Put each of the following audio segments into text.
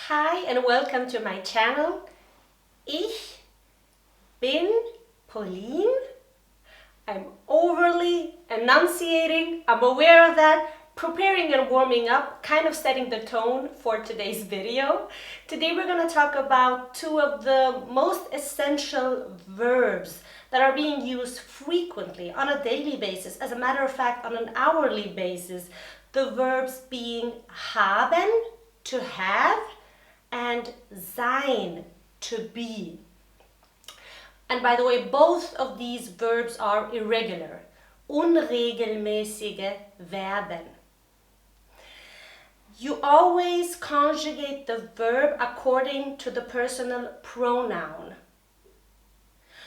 Hi and welcome to my channel. Ich bin Pauline. I'm overly enunciating, I'm aware of that, preparing and warming up, kind of setting the tone for today's video. Today we're going to talk about two of the most essential verbs that are being used frequently on a daily basis, as a matter of fact on an hourly basis. The verbs being haben, to have, and sein, to be. And by the way, both of these verbs are irregular, unregelmäßige Verben. You always conjugate the verb according to the personal pronoun.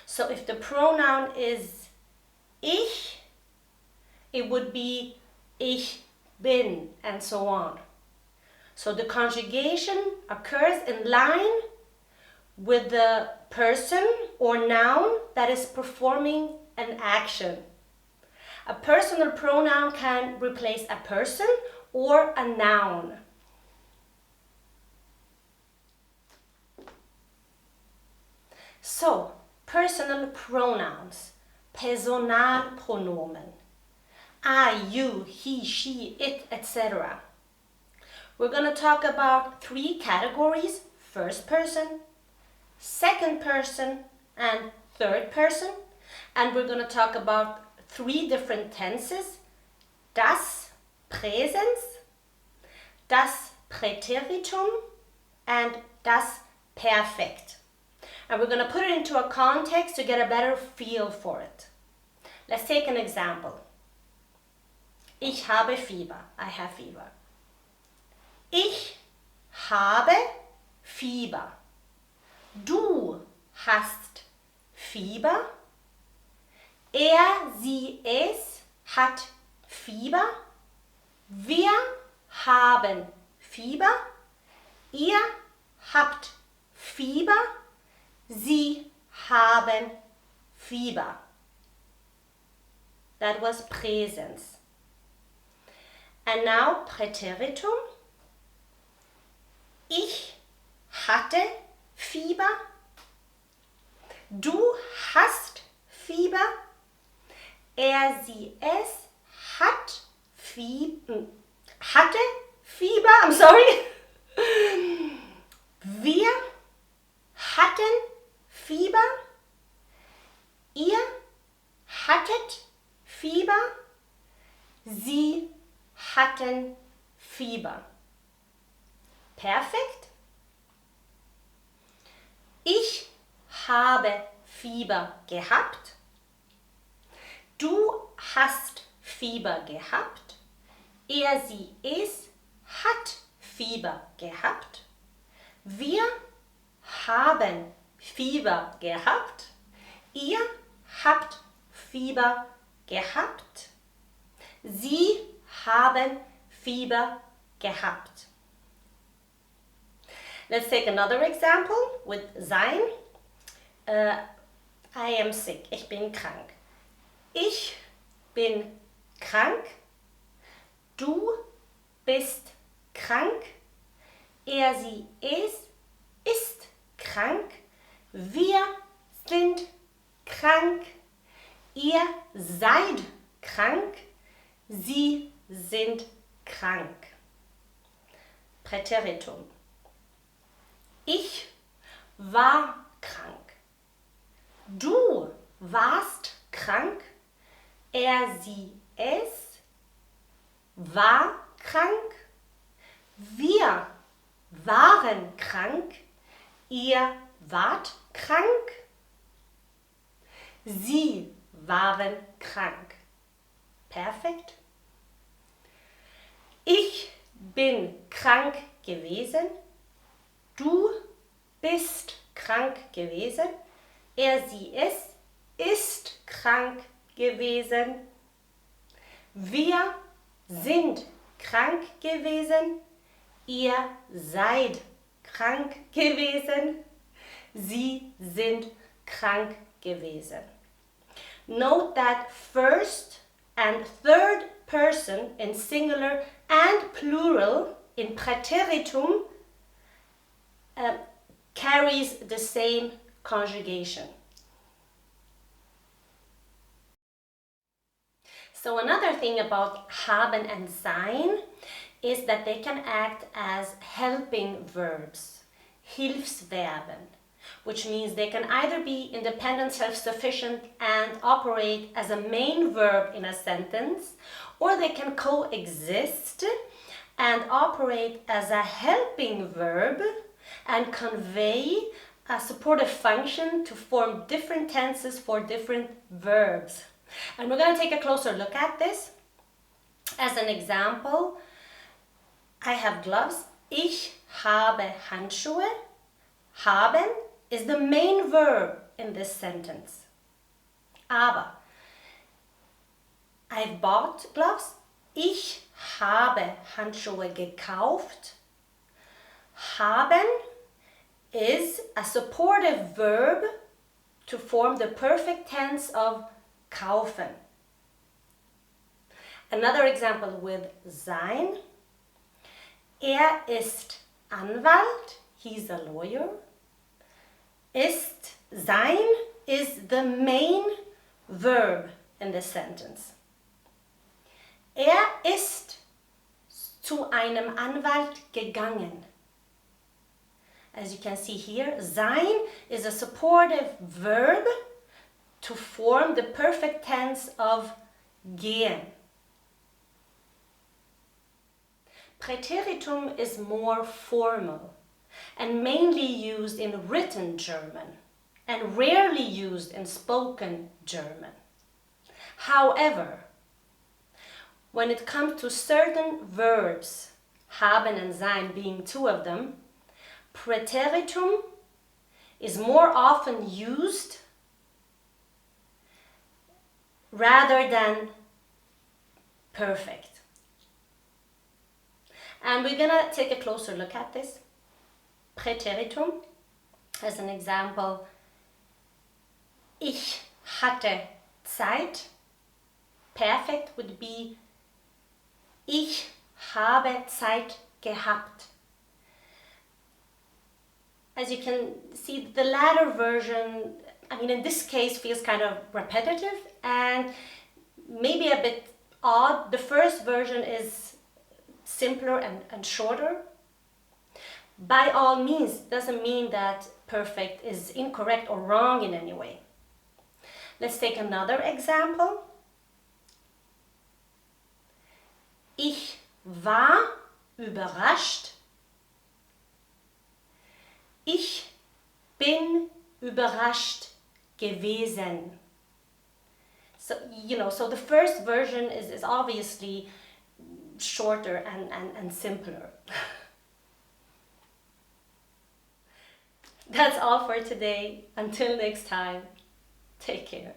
So if the pronoun is ich, it would be ich bin, and so on. So the conjugation occurs in line with the person or noun that is performing an action. A personal pronoun can replace a person or a noun. So, personal pronouns, Personalpronomen, I, you, he, she, it, etc. We're going to talk about three categories: first person, second person, and third person. And we're going to talk about three different tenses: das Präsens, das Präteritum, and das Perfekt. And we're going to put it into a context to get a better feel for it. Let's take an example. Ich habe Fieber. I have fever. Ich habe Fieber. Du hast Fieber. Er, sie, es hat Fieber. Wir haben Fieber. Ihr habt Fieber. Sie haben Fieber. That was Präsens. And now Präteritum. Ich hatte Fieber. Du hast Fieber. Er, sie, es hat hatte Fieber. I'm sorry. Wir hatten Fieber. Ihr hattet Fieber. Sie hatten Fieber. Perfekt. Ich habe Fieber gehabt. Du hast Fieber gehabt. Er, sie, es hat Fieber gehabt. Wir haben Fieber gehabt. Ihr habt Fieber gehabt. Sie haben Fieber gehabt. Let's take another example with sein. I am sick. Ich bin krank. Ich bin krank. Du bist krank. Er, sie, es ist krank. Wir sind krank. Ihr seid krank. Sie sind krank. Präteritum. Ich war krank. Du warst krank. Er, sie, es war krank. Wir waren krank. Ihr wart krank. Sie waren krank. Perfekt. Ich bin krank gewesen. Du bist krank gewesen. Er, sie, es ist krank gewesen. Wir sind krank gewesen. Ihr seid krank gewesen. Sie sind krank gewesen. Note that first and third person in singular and plural in Präteritum carries the same conjugation. So another thing about Haben and Sein is that they can act as helping verbs, Hilfsverben, which means they can either be independent, self-sufficient and operate as a main verb in a sentence, or they can coexist and operate as a helping verb and convey a supportive function to form different tenses for different verbs. And we're going to take a closer look at this. As an example, I have gloves. Ich habe Handschuhe. Haben is the main verb in this sentence. Aber I've bought gloves. Ich habe Handschuhe gekauft. Haben is a supportive verb to form the perfect tense of kaufen. Another example with sein. Ist Anwalt. He's a lawyer. Sein is the main verb in this sentence. Ist zu einem Anwalt gegangen. As you can see here, sein is a supportive verb to form the perfect tense of gehen. Präteritum is more formal and mainly used in written German and rarely used in spoken German. However, when it comes to certain verbs, haben and sein being two of them, Präteritum is more often used rather than perfect. And we're going to take a closer look at this. Präteritum, as an example, ich hatte Zeit. Perfect would be ich habe Zeit gehabt. As you can see, the latter version, in this case, feels kind of repetitive and maybe a bit odd. The first version is simpler and shorter. By all means, doesn't mean that perfect is incorrect or wrong in any way. Let's take another example. Ich war überrascht. Ich bin überrascht gewesen. So, so the first version is obviously shorter and simpler. That's all for today. Until next time, take care.